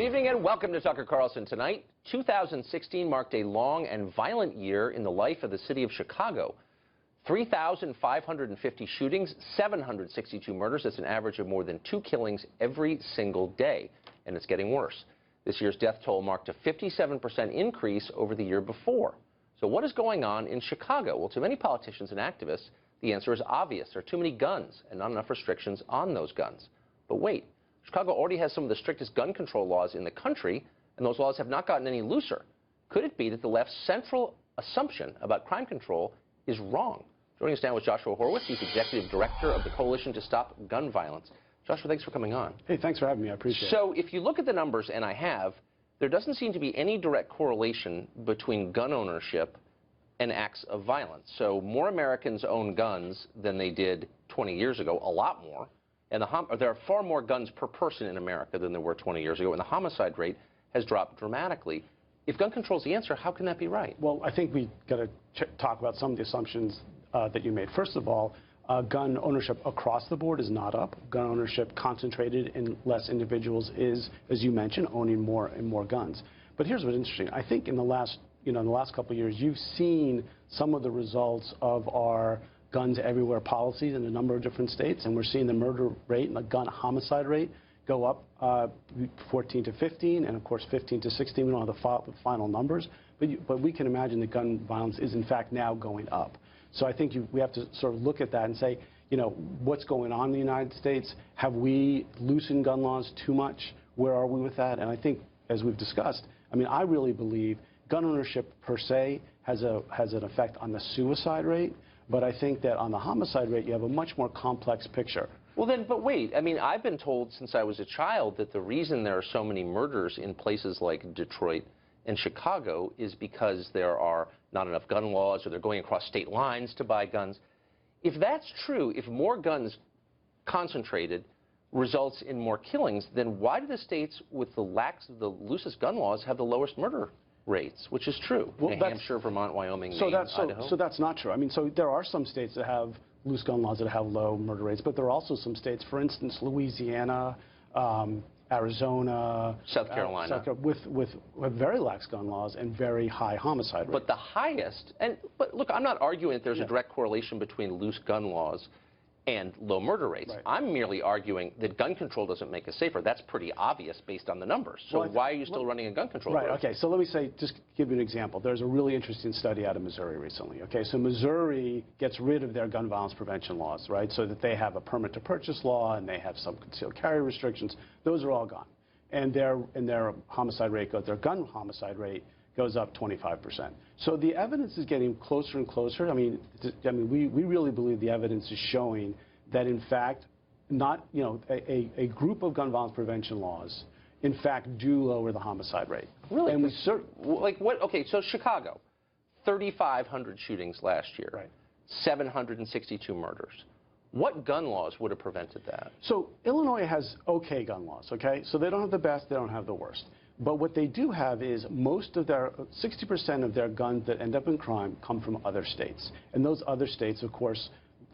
Good evening and welcome to Tucker Carlson Tonight. 2016 marked a long and violent year in the life of the city of Chicago. 3,550 shootings, 762 murders. That's an average of more than 2 killings every single day, and it's getting worse. This year's death toll marked a 57% increase over the year before. So what is going on in Chicago? Well, to many politicians and activists, the answer is obvious. There are too many guns and not enough restrictions on those guns. But wait, Chicago already has some of the strictest gun control laws in the country, and those laws have not gotten any looser. Could it be that the left's central assumption about crime control is wrong? Joining us now is Joshua Horowitz. He's Executive Director of the Coalition to Stop Gun Violence. Joshua, thanks for coming on. Hey, thanks for having me. I appreciate it. So if you look at the numbers, and I have, there doesn't seem to be any direct correlation between gun ownership and acts of violence. So more Americans own guns than they did 20 years ago, a lot more. And there are far more guns per person in America than there were 20 years ago, and the homicide rate has dropped dramatically. If gun control is the answer, how can that be right? Well, I think we got to talk about some of the assumptions that you made. First of all, gun ownership across the board is not up. Gun ownership concentrated in less individuals is, as you mentioned, owning more and more guns. But here's what's interesting. I think in the last couple of years, you've seen some of the results of our guns everywhere policies in a number of different states, and we're seeing the murder rate and the gun homicide rate go up 14 to 15, and of course 15 to 16. We don't have the final numbers, but we can imagine that gun violence is in fact now going up. So I think we have to sort of look at that and say, what's going on in the United States? Have we loosened gun laws too much? Where are we with that? And I think, as we've discussed, I really believe gun ownership per se has an effect on the suicide rate, but I think that on the homicide rate, you have a much more complex picture. Well then, but wait, I've been told since I was a child that the reason there are so many murders in places like Detroit and Chicago is because there are not enough gun laws, or they're going across state lines to buy guns. If that's true, if more guns concentrated results in more killings, then why do the states with the loosest gun laws have the lowest murder rates, which is true? Well, New Hampshire, Vermont, Wyoming, Maine, Idaho. So that's not true. So there are some states that have loose gun laws that have low murder rates, but there are also some states, for instance, Louisiana, Arizona, South Carolina, with very lax gun laws and very high homicide rates. But the highest, but look, I'm not arguing that there's a direct correlation between loose gun laws and low murder rates. Right. I'm merely arguing that gun control doesn't make us safer. That's pretty obvious based on the numbers. So why are you still running a gun control program? Okay, so let me just give you an example. There's a really interesting study out of Missouri recently. Okay, so Missouri gets rid of their gun violence prevention laws, right? So that they have a permit to purchase law and they have some concealed carry restrictions. Those are all gone. And their homicide rate their gun homicide rate goes up 25%. So the evidence is getting closer and closer. We really believe the evidence is showing that, in fact, a group of gun violence prevention laws, in fact, do lower the homicide rate. Really? And Okay, so Chicago, 3,500 shootings last year, right. 762 murders. What gun laws would have prevented that? So Illinois has okay gun laws, okay? So they don't have the best, they don't have the worst. But what they do have is 60% of their guns that end up in crime come from other states. And those other states, of course,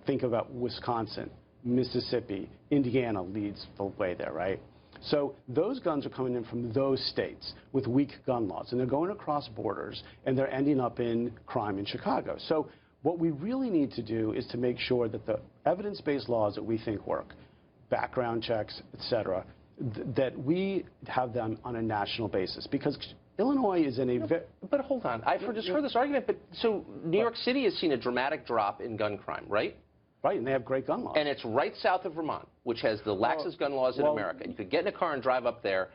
think about Wisconsin, Mississippi, Indiana leads the way there, right? So those guns are coming in from those states with weak gun laws, and they're going across borders, and they're ending up in crime in Chicago. So what we really need to do is to make sure that the evidence-based laws that we think work, background checks, et cetera, that we have them on a national basis, because Illinois is in a But hold on, I've just heard this argument, but so New York City has seen a dramatic drop in gun crime, right? Right, and they have great gun laws. And it's right south of Vermont, which has the laxest gun laws in America. You could get in a car and drive up there.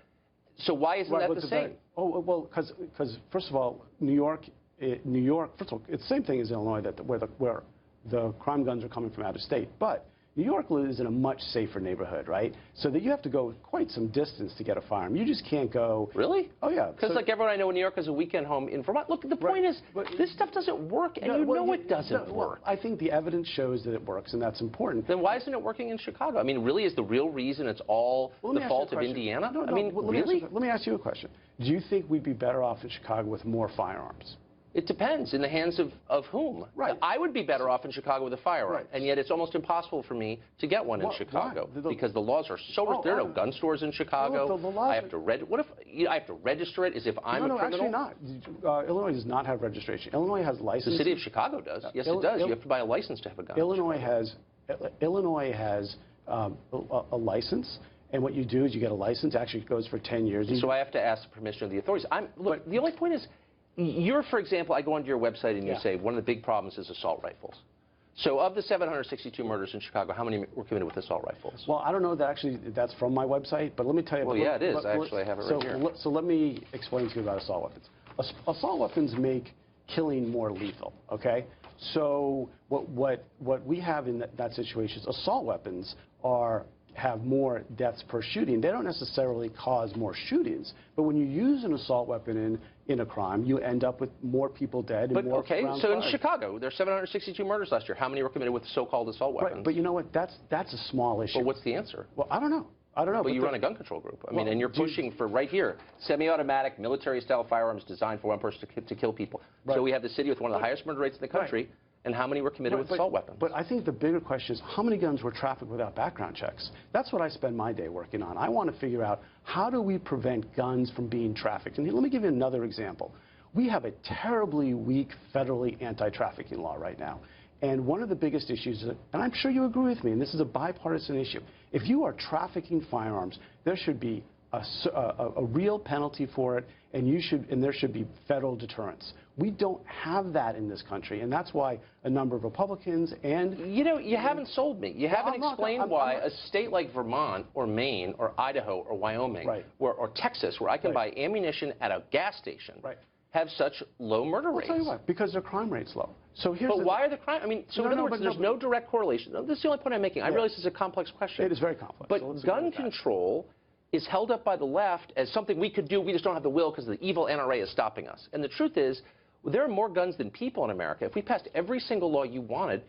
So why isn't that the same? Because first of all, New York, first of all, it's the same thing as Illinois, where the crime guns are coming from out of state. But New York is in a much safer neighborhood, right? So that you have to go quite some distance to get a firearm. You just can't go. Really? Oh, yeah. Because like everyone I know in New York has a weekend home in Vermont. Look, the point is, this stuff doesn't work, and it doesn't work. I think the evidence shows that it works, and that's important. Then why isn't it working in Chicago? Really, is the real reason it's all the fault of Indiana? Really? Let me ask you a question. Do you think we'd be better off in Chicago with more firearms? It depends. In the hands of whom? Right. I would be better off in Chicago with a firearm, Right. And yet it's almost impossible for me to get one in Chicago because the laws are so. There are no gun stores in Chicago. the laws I have to what if I have to register it as if I'm a criminal? No, actually not. Illinois does not have registration. Illinois has licenses. The city of Chicago does. Yes, it does. You have to buy a license to have a gun. Illinois has a license. And what you do is you get a license. Actually, it goes for 10 years. So I have to ask the permission of the authorities. Look, the only point is, for example, I go onto your website and you say one of the big problems is assault rifles. So of the 762 murders in Chicago, how many were committed with assault rifles? Well, I don't know that actually that's from my website, but let me tell you. Well, yeah, it is. Actually, I have it right here. So let me explain to you about assault weapons. Assault weapons make killing more lethal, okay? So what we have in that situation is assault weapons have more deaths per shooting. They don't necessarily cause more shootings, but when you use an assault weapon in a crime, you end up with more people dead and more rounds so in fired. Chicago, there are 762 murders last year. How many were committed with so-called assault weapons? Right, but you know what? That's a small issue. Well, what's the answer? Well, I don't know. But you run a gun control group. I mean, and you're pushing for right here, semi-automatic, military-style firearms designed for one person to kill people. Right. So we have the city with one of the highest murder rates in the country. Right. And how many were committed with assault weapons? But I think the bigger question is how many guns were trafficked without background checks? That's what I spend my day working on. I want to figure out how do we prevent guns from being trafficked. And let me give you another example. We have a terribly weak federally anti-trafficking law right now. And one of the biggest issues, and I'm sure you agree with me, and this is a bipartisan issue, if you are trafficking firearms, there should be a real penalty for it, and there should be federal deterrence. We don't have that in this country, and that's why a number of Republicans and... You haven't sold me. You haven't explained why a state like Vermont or Maine or Idaho or Wyoming or Texas, where I can buy ammunition at a gas station, have such low murder rates. I'll tell you why. Because their crime rate's low. So here's why are the crime? I mean, so in other words, there's no direct correlation. This is the only point I'm making. I realize this is a complex question. It is very complex. But gun control is held up by the left as something we could do. We just don't have the will because the evil NRA is stopping us. And the truth is, there are more guns than people in America. If we passed every single law you wanted,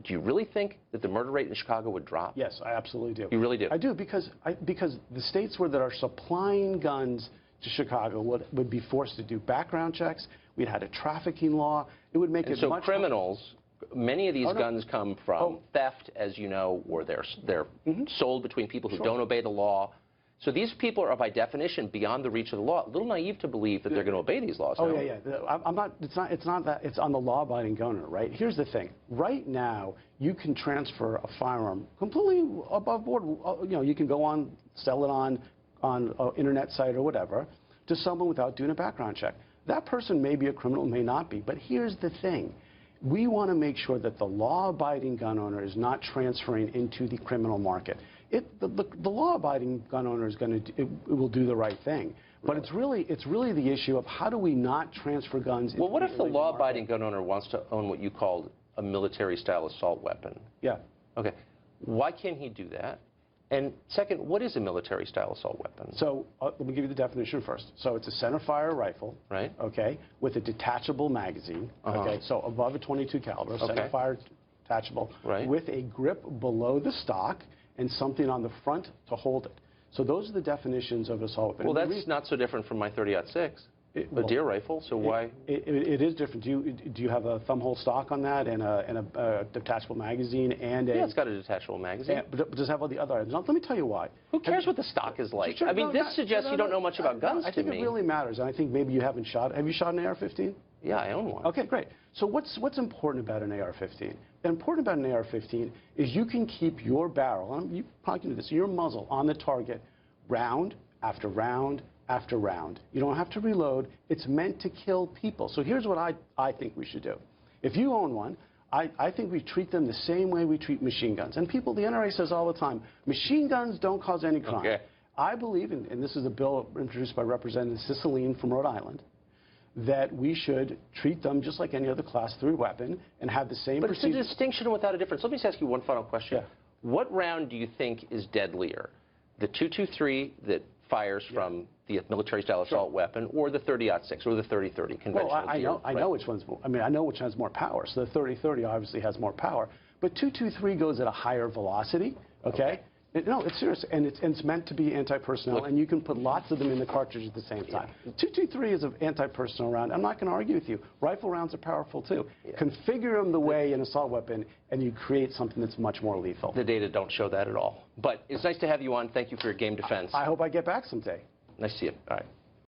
do you really think that the murder rate in Chicago would drop? Yes, I absolutely do. You really do? I do, because the states that are supplying guns to Chicago would be forced to do background checks. We'd had a trafficking law. It would make it so much criminals, many of these guns come from theft, as you know, or they're sold between people who don't obey the law. So these people are, by definition, beyond the reach of the law. A little naive to believe that they're going to obey these laws. Oh, yeah. I'm not. It's not that. It's on the law-abiding gunner, right? Here's the thing. Right now, you can transfer a firearm completely above board. You can go on, sell it on an internet site or whatever, to someone without doing a background check. That person may be a criminal, may not be. But here's the thing. We want to make sure that the law-abiding gun owner is not transferring into the criminal market. The law-abiding gun owner is will do the right thing, but it's really the issue of how do we not transfer guns. Well, what if the law-abiding gun owner wants to own what you called a military-style assault weapon? Yeah. Okay. Why can't he do that? And second, what is a military-style assault weapon? So let me give you the definition first. So it's a center-fire rifle, right? Okay, with a detachable magazine. Okay, so above a .22 caliber, center-fire detachable, right? With a grip below the stock and something on the front to hold it. So those are the definitions of assault weapon. Well, that's not so different from my .30-06. A deer rifle, so why? It is different. Do you have a thumbhole stock on that and a detachable magazine and a... Yeah, it's got a detachable magazine. But does it have all the other items? Now, let me tell you why. Who cares what the stock is like? I mean, this suggests you don't know much about guns to me. I think it really matters, and I think maybe you haven't shot... Have you shot an AR-15? Yeah, I own one. Okay, great. So what's important about an AR-15? Important about an AR-15 is you can keep your barrel, you probably can do this, your muzzle on the target round after round after round. You don't have to reload. It's meant to kill people. So here's what I think we should do. If you own one, I think we treat them the same way we treat machine guns. And people, the NRA says all the time, machine guns don't cause any crime. Okay. I believe, and this is a bill introduced by Representative Cicilline from Rhode Island, that we should treat them just like any other Class 3 weapon and have the same procedure. But it's a distinction without a difference. Let me just ask you one final question. Yeah. What round do you think is deadlier? The .223 that fires from the military-style assault weapon, or the .30-06, or the .30-30 conventional? Well, I know which one's more. I mean, I know which has more power. So the .30-30 obviously has more power, but .223 goes at a higher velocity. Okay. No, it's serious, and it's meant to be anti-personnel, and you can put lots of them in the cartridge at the same time. 223 is an anti-personnel round. I'm not going to argue with you. Rifle rounds are powerful, too. Configure them the way an assault weapon, and you create something that's much more lethal. The data don't show that at all. But it's nice to have you on. Thank you for your game defense. I hope I get back someday. Nice to see you. All right.